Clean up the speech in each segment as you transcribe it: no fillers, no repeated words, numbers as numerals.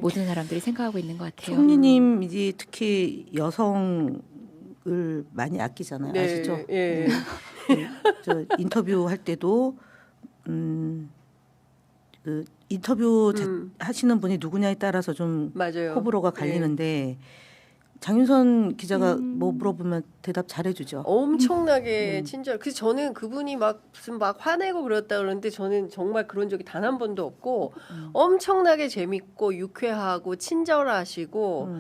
모든 사람들이 생각하고 있는 것 같아요. 총리님이 특히 여성을 많이 아끼잖아요. 네, 아시죠? 예. 저 인터뷰 할 때도 그 인터뷰 하시는 분이 누구냐에 따라서 좀 맞아요. 호불호가 갈리는데 장윤선 기자가 뭐 물어보면 대답 잘해주죠. 엄청나게 친절. 그래서 저는 그분이 막 무슨 막 화내고 그랬다 그러는데 저는 정말 그런 적이 단 한 번도 없고 엄청나게 재밌고 유쾌하고 친절하시고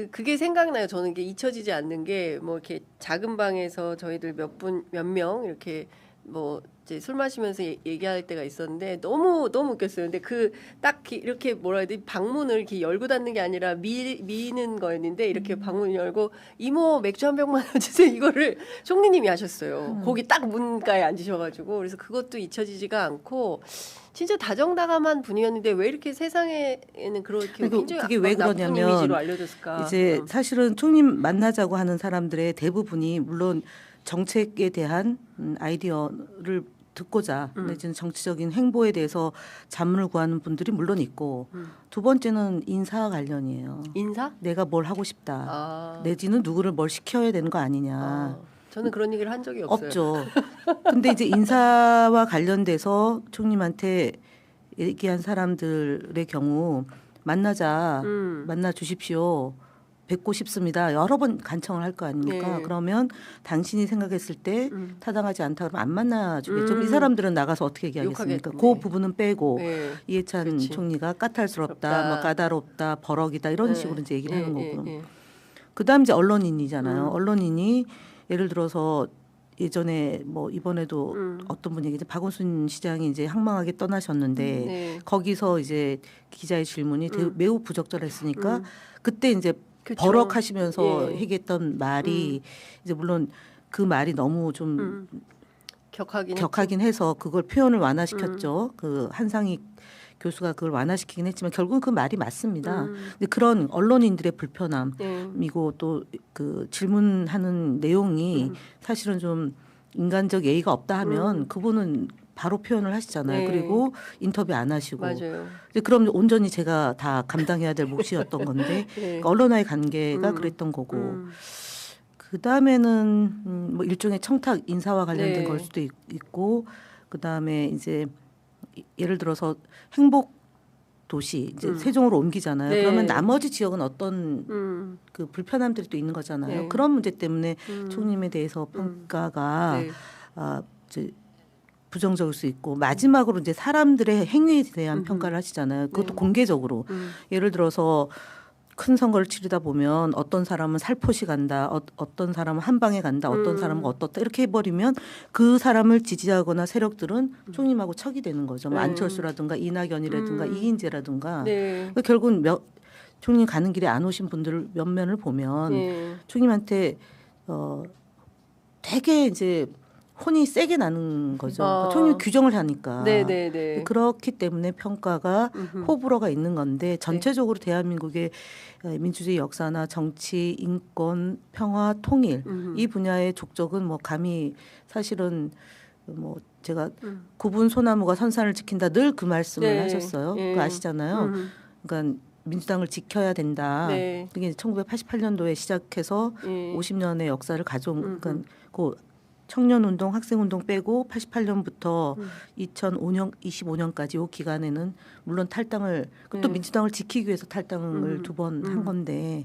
그게 생각나요. 저는 이게 잊혀지지 않는 게 뭐 이렇게 작은 방에서 저희들 몇 명 이렇게 뭐 이제 술 마시면서 얘기할 때가 있었는데 너무 웃겼어요. 근데 그 딱 이렇게 뭐라 해야 되지 방문을 이렇게 열고 닫는 게 아니라 미는 거였는데 이렇게 방문 열고 이모 맥주 한 병만 주세요. 이거를 총리님이 하셨어요. 거기 딱 문가에 앉으셔가지고 그래서 그것도 잊혀지지가 않고 진짜 다정다감한 분이었는데 왜 이렇게 세상에는 그렇게 굉장히 그게 왜 나쁜 그러냐면 이미지로 알려졌을까? 이제 사실은 총님 만나자고 하는 사람들의 대부분이 물론 정책에 대한 아이디어를 듣고자 내지는 정치적인 행보에 대해서 자문을 구하는 분들이 물론 있고 두 번째는 인사 관련이에요. 인사? 내가 뭘 하고 싶다. 내지는 누구를 뭘 시켜야 되는 거 아니냐. 저는 그런 얘기를 한 적이 없어요. 없죠. 근데 이제 인사와 관련돼서 총님한테 얘기한 사람들의 경우 만나 주십시오. 뵙고 싶습니다. 여러 번 간청을 할 거 아닙니까? 네. 그러면 당신이 생각했을 때 타당하지 않다 그러면 안 만나주겠죠. 이 사람들은 나가서 어떻게 얘기하겠습니까? 욕하겠네. 그 부분은 빼고 네. 이해찬 그치. 총리가 까탈스럽다, 그렇다. 뭐 까다롭다, 버럭이다 이런 네. 식으로 이제 얘기를 하는 거고. 예. 그다음 이제 언론인이잖아요. 언론인이 예를 들어서 예전에 뭐 이번에도 어떤 분이 이제 박원순 시장이 이제 황망하게 떠나셨는데 네. 거기서 이제 기자의 질문이 매우 부적절했으니까 그때 이제 그쵸. 버럭하시면서 예. 얘기했던 말이 이제 물론 그 말이 너무 좀 격하긴 해서 그걸 표현을 완화시켰죠. 그 한상희 교수가 그걸 완화시키긴 했지만 결국은 그 말이 맞습니다. 근데 그런 언론인들의 불편함이고 또 그 질문하는 내용이 사실은 좀 인간적 예의가 없다 하면 그분은 바로 표현을 하시잖아요. 네. 그리고 인터뷰 안 하시고. 맞아요. 그럼 온전히 제가 다 감당해야 될 몫이었던 건데 네. 그러니까 언론와의 관계가 그랬던 거고. 그 다음에는 뭐 일종의 청탁 인사와 관련된 네. 걸 수도 있고 그 다음에 이제 예를 들어서 행복 도시 이제 세종으로 옮기잖아요. 네. 그러면 나머지 지역은 어떤 그 불편함들이 또 있는 거잖아요. 네. 그런 문제 때문에 총님에 대해서 평가가 네. 이제 부정적일 수 있고 마지막으로 이제 사람들의 행위에 대한 평가를 하시잖아요. 그것도 공개적으로 예를 들어서 큰 선거를 치르다 보면 어떤 사람은 살포시 간다, 어떤 사람은 한 방에 간다, 어떤 사람은 어떻다 이렇게 해버리면 그 사람을 지지하거나 세력들은 총님하고 척이 되는 거죠. 뭐 안철수라든가 이낙연이라든가 이인재라든가 네. 그러니까 결국은 총님 가는 길에 안 오신 분들 몇 면을 보면 네. 총님한테 되게 이제 혼이 세게 나는 거죠. 그러니까 총리 규정을 하니까. 네. 그렇기 때문에 평가가 호불호가 있는 건데 전체적으로 대한민국의 민주주의 역사나 정치, 인권, 평화, 통일 이 분야의 족적은 뭐 감히 사실은 뭐 제가 구분 소나무가 선산을 지킨다 늘 그 말씀을 하셨어요. 그거 아시잖아요. 그러니까 민주당을 지켜야 된다. 네. 그게 1988년도에 시작해서 50년의 역사를 가져온 그러니까 그 청년운동, 학생운동 빼고 88년부터 2005년, 25년까지 이 기간에는 물론 탈당을 또 민주당을 지키기 위해서 탈당을 두 번 한 건데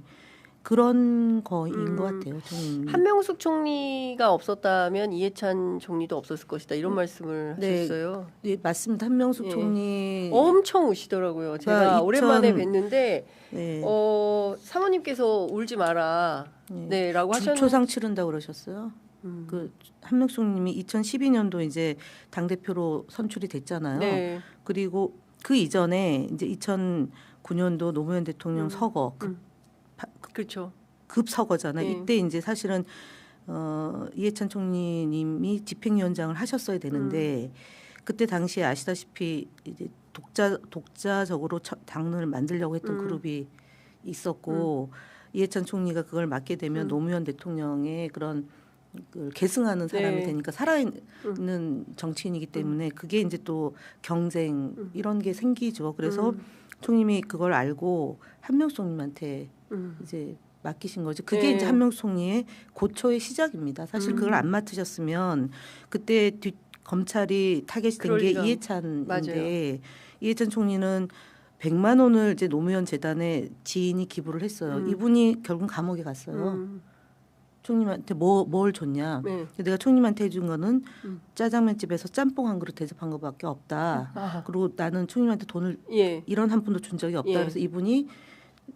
그런 거인 것 같아요. 한명숙 총리가 없었다면 이해찬 총리도 없었을 것이다 이런 말씀을 네. 하셨어요. 네, 맞습니다. 한명숙 총리 엄청 우시더라고요. 제가 오랜만에 뵀는데 네. 사모님께서 울지 마라 네라고 하셨는데 초상 치른다고 그러셨어요. 그 한명숙님이 2012년도 이제 당 대표로 선출이 됐잖아요. 네. 그리고 그 이전에 이제 2009년도 노무현 대통령 서거 그렇죠. 급서거잖아요. 네. 이때 이제 사실은 이해찬 총리님이 집행위원장을 하셨어야 되는데 그때 당시에 아시다시피 이제 독자적으로 당을 만들려고 했던 그룹이 있었고 이해찬 총리가 그걸 맡게 되면 노무현 대통령의 그런 계승하는 사람이 되니까 살아있는 정치인이기 때문에 그게 이제 또 경쟁 이런 게 생기죠. 그래서 총님이 그걸 알고 한명숙 총님한테 이제 맡기신 거죠. 그게 네. 이제 한명숙 총리의 고초의 시작입니다. 사실 그걸 안 맡으셨으면 그때 검찰이 타겟이 된 게 이해찬인데 맞아요. 이해찬 총리는 100만 원을 이제 노무현 재단에 지인이 기부를 했어요. 이분이 결국 감옥에 갔어요. 총님한테 뭘 줬냐? 네. 내가 총님한테 해준 거는 짜장면 집에서 짬뽕 한 그릇 대접한 것밖에 없다. 아하. 그리고 나는 총님한테 돈을 예. 이런 한 푼도 준 적이 없다. 예. 그래서 이분이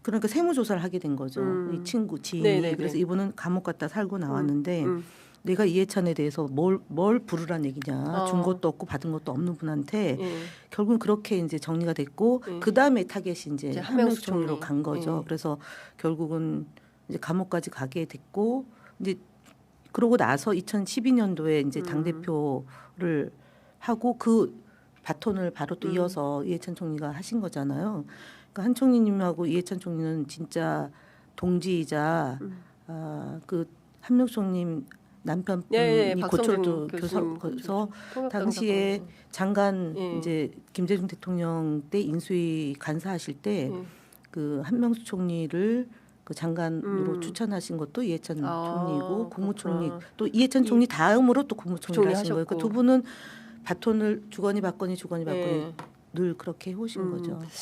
그러니까 세무조사를 하게 된 거죠. 이 친구 지인이. 네네네. 그래서 이분은 감옥 갔다 살고 나왔는데 내가 이해찬에 대해서 뭘 부르란 얘기냐. 준 것도 없고 받은 것도 없는 분한테 예. 결국은 그렇게 이제 정리가 됐고 그 다음에 타겟이 이제 한명숙 총리로 간 거죠. 그래서 결국은 이제 감옥까지 가게 됐고 이제 그러고 나서 2012년도에 이제 당 대표를 하고 그 바톤을 바로 또 이어서 이해찬 총리가 하신 거잖아요. 그러니까 한 총리님하고 이해찬 총리는 진짜 동지이자 그 한명숙 총님 남편분이 예, 예, 고철도 교수님, 교사서 통역당 당시에 사건. 장관 예. 이제 김대중 대통령 때 인수위 간사하실 때 그 한명숙 총리를 그 장관으로 추천하신 것도 이해찬 총리고 국무총리 그렇구나. 또 이해찬 총리 다음으로 또 국무총리를 하신 거예요. 하셨고. 그 두 분은 바톤을 주거니 받거니 주거니 받거니 예. 늘 그렇게 해오신 거죠.